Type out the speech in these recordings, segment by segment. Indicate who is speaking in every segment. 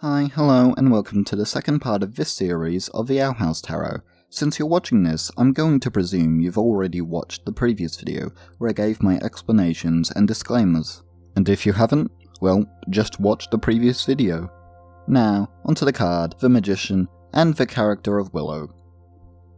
Speaker 1: Hi, hello, and welcome to the second part of this series of the Owl House Tarot. Since you're watching this, I'm going to presume you've already watched the previous video, where I gave my explanations and disclaimers. And if you haven't, well, just watch the previous video. Now, onto the card, the Magician, and the character of Willow.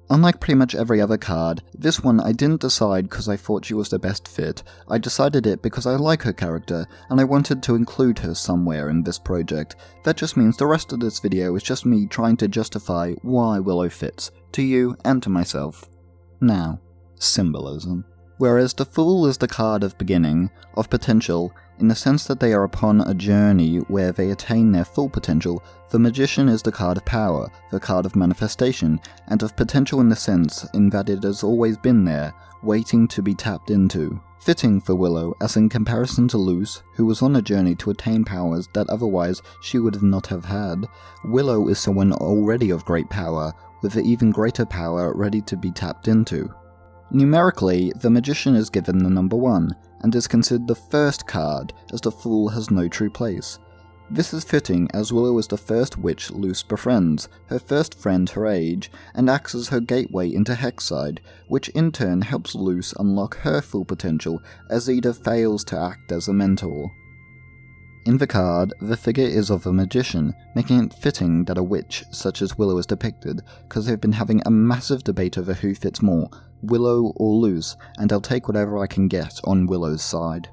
Speaker 1: Unlike pretty much every other card, this one I didn't decide because I thought she was the best fit. I decided it because I like her character, and I wanted to include her somewhere in this project. That just means the rest of this video is just me trying to justify why Willow fits, to you and to myself. Now, symbolism. Whereas the Fool is the card of beginning, of potential, in the sense that they are upon a journey where they attain their full potential, the Magician is the card of power, the card of manifestation, and of potential in the sense in that it has always been there, waiting to be tapped into. Fitting for Willow, as in comparison to Luce, who was on a journey to attain powers that otherwise she would not have had, Willow is someone already of great power, with even greater power ready to be tapped into. Numerically, the Magician is given the number 1, and is considered the first card, as the Fool has no true place. This is fitting as Willow is the first witch Luce befriends, her first friend her age, and acts as her gateway into Hexside, which in turn helps Luce unlock her full potential as Ida fails to act as a mentor. In the card, the figure is of a magician, making it fitting that a witch such as Willow is depicted, because they've been having a massive debate over who fits more, Willow or Luce, and I'll take whatever I can get on Willow's side.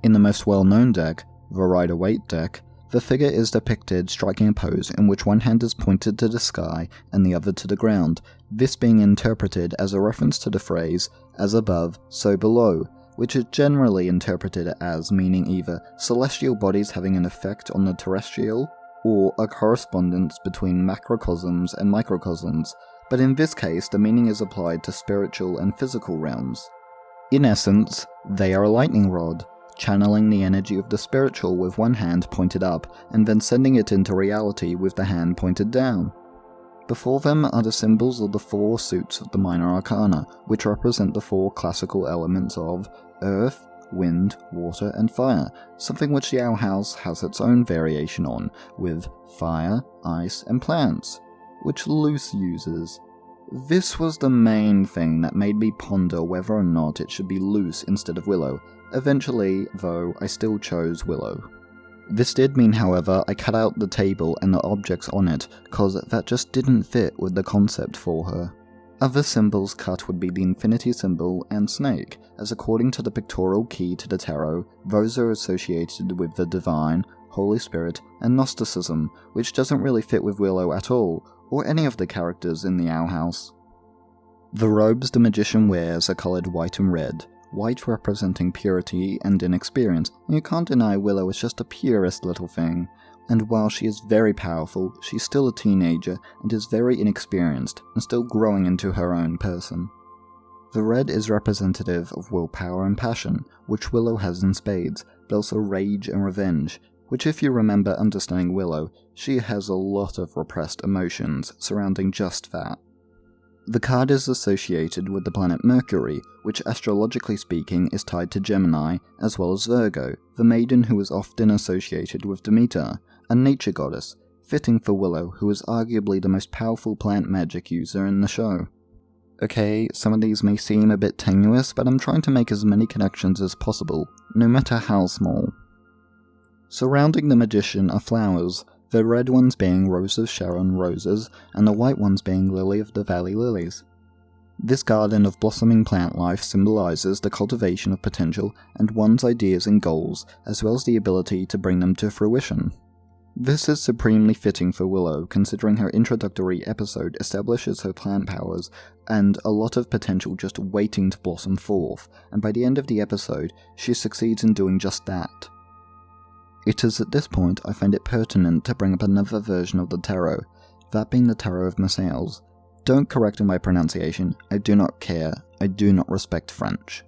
Speaker 1: In the most well-known deck, the Rider-Waite deck, the figure is depicted striking a pose in which one hand is pointed to the sky and the other to the ground, this being interpreted as a reference to the phrase, "as above, so below," which is generally interpreted as meaning either celestial bodies having an effect on the terrestrial, or a correspondence between macrocosms and microcosms, but in this case the meaning is applied to spiritual and physical realms. In essence, they are a lightning rod, channeling the energy of the spiritual with one hand pointed up, and then sending it into reality with the hand pointed down. Before them are the symbols of the 4 suits of the minor arcana, which represent the 4 classical elements of earth, wind, water, and fire, something which the Owl House has its own variation on, with fire, ice, and plants, which Luce uses. This was the main thing that made me ponder whether or not it should be Luce instead of Willow. Eventually, though, I still chose Willow. This did mean, however, I cut out the table and the objects on it, cause that just didn't fit with the concept for her. Other symbols cut would be the infinity symbol and snake, as according to the pictorial key to the tarot, those are associated with the divine, Holy Spirit, and Gnosticism, which doesn't really fit with Willow at all, or any of the characters in the Owl House. The robes the Magician wears are coloured white and red, white representing purity and inexperience, and you can't deny Willow is just the purest little thing, and while she is very powerful, she's still a teenager and is very inexperienced, and still growing into her own person. The red is representative of willpower and passion, which Willow has in spades, but also rage and revenge, which if you remember understanding Willow, she has a lot of repressed emotions surrounding just that. The card is associated with the planet Mercury, which astrologically speaking is tied to Gemini, as well as Virgo, the maiden who is often associated with Demeter, a nature goddess, fitting for Willow, who is arguably the most powerful plant magic user in the show. Okay, some of these may seem a bit tenuous, but I'm trying to make as many connections as possible, no matter how small. Surrounding the Magician are flowers, the red ones being Rose of Sharon roses, and the white ones being Lily of the Valley lilies. This garden of blossoming plant life symbolises the cultivation of potential and one's ideas and goals, as well as the ability to bring them to fruition. This is supremely fitting for Willow, considering her introductory episode establishes her plant powers and a lot of potential just waiting to blossom forth, and by the end of the episode, she succeeds in doing just that. It is at this point I find it pertinent to bring up another version of the tarot, that being the Tarot of Marseilles. Don't correct my pronunciation, I do not care, I do not respect French.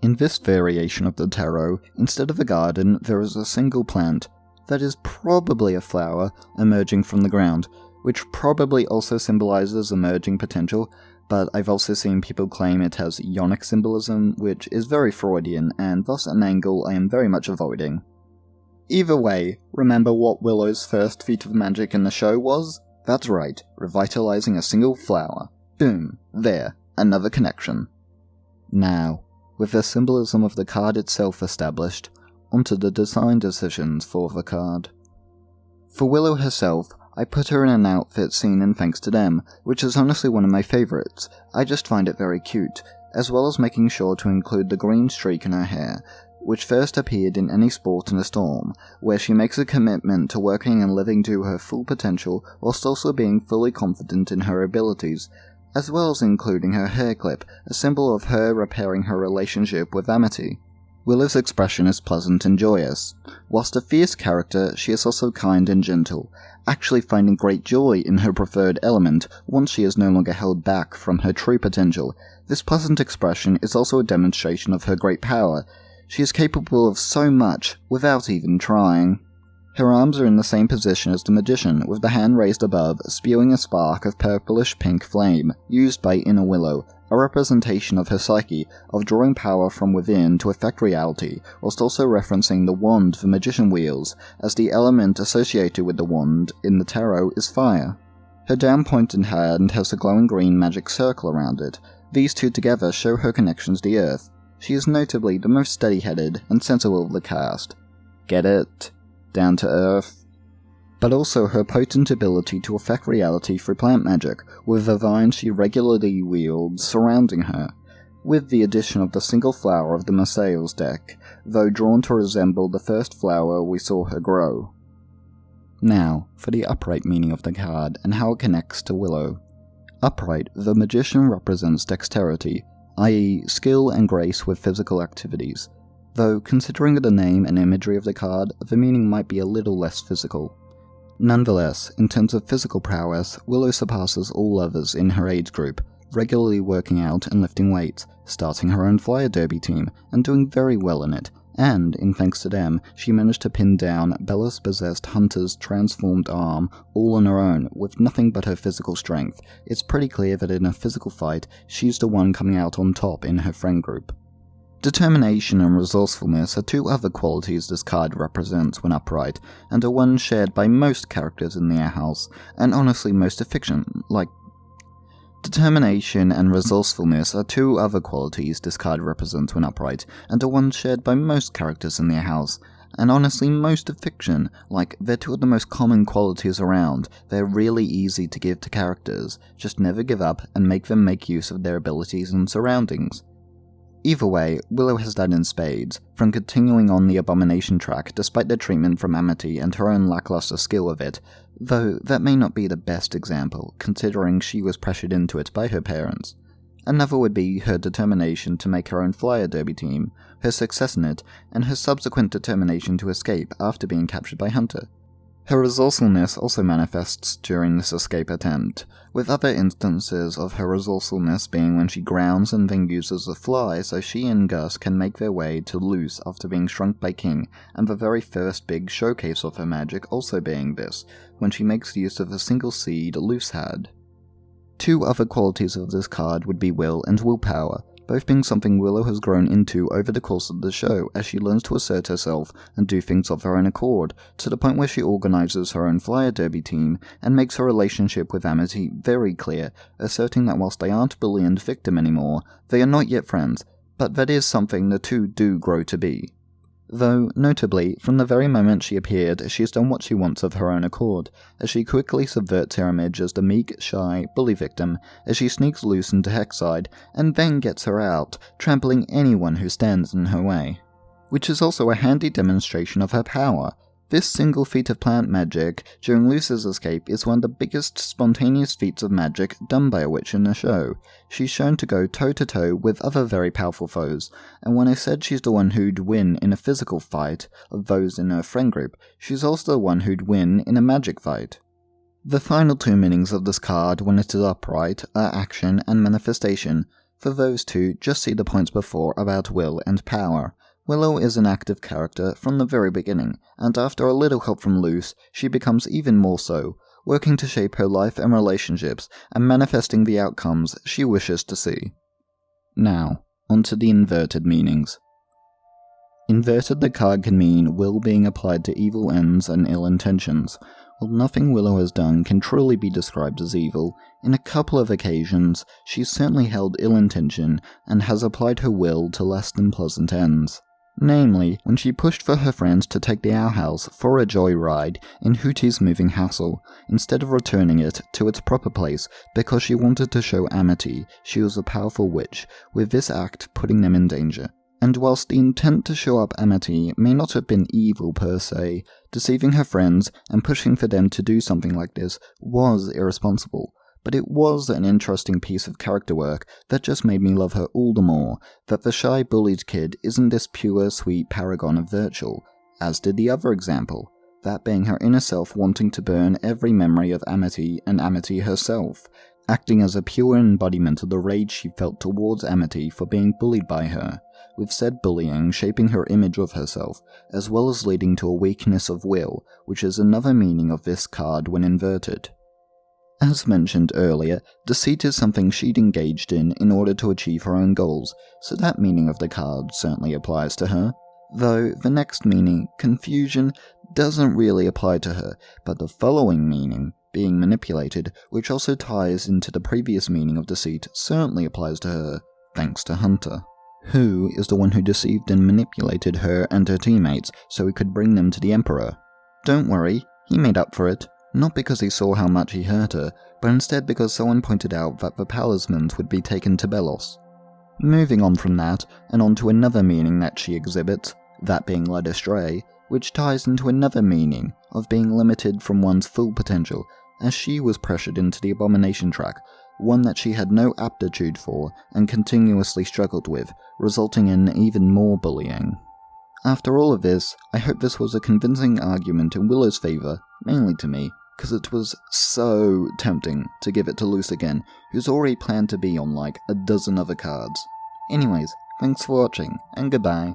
Speaker 1: In this variation of the tarot, instead of a garden, there is a single plant, that is probably a flower, emerging from the ground, which probably also symbolises emerging potential, but I've also seen people claim it has yonic symbolism, which is very Freudian, and thus an angle I am very much avoiding. Either way, remember what Willow's first feat of magic in the show was? That's right, revitalizing a single flower. Boom, there, another connection. Now, with the symbolism of the card itself established, onto the design decisions for the card. For Willow herself, I put her in an outfit seen in Thanks to Them, which is honestly one of my favourites. I just find it very cute, as well as making sure to include the green streak in her hair, which first appeared in Any Sport in a Storm, where she makes a commitment to working and living to her full potential whilst also being fully confident in her abilities, as well as including her hair clip, a symbol of her repairing her relationship with Amity. Willow's expression is pleasant and joyous. Whilst a fierce character, she is also kind and gentle, actually finding great joy in her preferred element once she is no longer held back from her true potential. This pleasant expression is also a demonstration of her great power. She is capable of so much without even trying. Her arms are in the same position as the Magician, with the hand raised above, spewing a spark of purplish-pink flame, used by Inner Willow, a representation of her psyche, of drawing power from within to affect reality, whilst also referencing the wand the Magician wields, as the element associated with the wand in the tarot is fire. Her down-pointed hand has a glowing green magic circle around it. These two together show her connections to the earth. She is notably the most steady-headed and sensible of the cast. Get it? Down to earth. But also her potent ability to affect reality through plant magic, with the vines she regularly wields surrounding her, with the addition of the single flower of the Marseilles deck, though drawn to resemble the first flower we saw her grow. Now, for the upright meaning of the card and how it connects to Willow. Upright, the Magician represents dexterity, i.e. skill and grace with physical activities, though considering the name and imagery of the card, the meaning might be a little less physical. Nonetheless, in terms of physical prowess, Willow surpasses all others in her age group, regularly working out and lifting weights, starting her own flyer derby team, and doing very well in it, and, in Thanks to Them, she managed to pin down Bella's possessed Hunter's transformed arm all on her own, with nothing but her physical strength. It's pretty clear that in a physical fight, she's the one coming out on top in her friend group. Determination and resourcefulness are two other qualities this card represents when upright, and are ones shared by most characters in the Owl House, and honestly most of fiction, Determination and resourcefulness are two other qualities this card represents when upright, and are ones shared by most characters in the Owl House, and honestly most of fiction, they're two of the most common qualities around. They're really easy to give to characters, just never give up and make them make use of their abilities and surroundings. Either way, Willow has that in spades, from continuing on the Abomination track despite their treatment from Amity and her own lackluster skill of it, though that may not be the best example, considering she was pressured into it by her parents. Another would be her determination to make her own flyer derby team, her success in it, and her subsequent determination to escape after being captured by Hunter. Her resourcefulness also manifests during this escape attempt, with other instances of her resourcefulness being when she grounds and then uses a fly so she and Gus can make their way to Luce after being shrunk by King, and the very first big showcase of her magic also being this, when she makes use of a single seed Luce had. Two other qualities of this card would be will and willpower, both being something Willow has grown into over the course of the show as she learns to assert herself and do things of her own accord, to the point where she organizes her own flyer derby team and makes her relationship with Amity very clear, asserting that whilst they aren't bully and victim anymore, they are not yet friends, but that is something the two do grow to be. Though, notably, from the very moment she appeared, she has done what she wants of her own accord, as she quickly subverts her image as the meek, shy, bully victim, as she sneaks Luce into Hexside, and then gets her out, trampling anyone who stands in her way. Which is also a handy demonstration of her power. This single feat of plant magic during Luce's escape is one of the biggest spontaneous feats of magic done by a witch in the show. She's shown to go toe-to-toe with other very powerful foes, and when I said she's the one who'd win in a physical fight of those in her friend group, she's also the one who'd win in a magic fight. The final two meanings of this card when it is upright are action and manifestation. For those two, just see the points before about will and power. Willow is an active character from the very beginning, and after a little help from Luce, she becomes even more so, working to shape her life and relationships, and manifesting the outcomes she wishes to see. Now, onto the inverted meanings. Inverted, the card can mean will being applied to evil ends and ill intentions. While nothing Willow has done can truly be described as evil, in a couple of occasions she's certainly held ill intention and has applied her will to less than pleasant ends. Namely, when she pushed for her friends to take the Owl House for a joyride in Hootie's Moving Castle, instead of returning it to its proper place because she wanted to show Amity she was a powerful witch, with this act putting them in danger. And whilst the intent to show up Amity may not have been evil per se, deceiving her friends and pushing for them to do something like this was irresponsible. But it was an interesting piece of character work that just made me love her all the more, that the shy bullied kid isn't this pure sweet paragon of virtue, as did the other example, that being her inner self wanting to burn every memory of Amity and Amity herself, acting as a pure embodiment of the rage she felt towards Amity for being bullied by her, with said bullying shaping her image of herself, as well as leading to a weakness of will, which is another meaning of this card when inverted. As mentioned earlier, deceit is something she'd engaged in order to achieve her own goals, so that meaning of the card certainly applies to her. Though the next meaning, confusion, doesn't really apply to her, but the following meaning, being manipulated, which also ties into the previous meaning of deceit, certainly applies to her, thanks to Hunter, who is the one who deceived and manipulated her and her teammates so he could bring them to the Emperor. Don't worry, he made up for it. Not because he saw how much he hurt her, but instead because someone pointed out that the talismans would be taken to Belos. Moving on from that, and on to another meaning that she exhibits, that being led astray, which ties into another meaning of being limited from one's full potential, as she was pressured into the abomination track, one that she had no aptitude for and continuously struggled with, resulting in even more bullying. After all of this, I hope this was a convincing argument in Willow's favour, mainly to me, because it was so tempting to give it to Luce again, who's already planned to be on like a dozen other cards. Anyways, thanks for watching, and goodbye.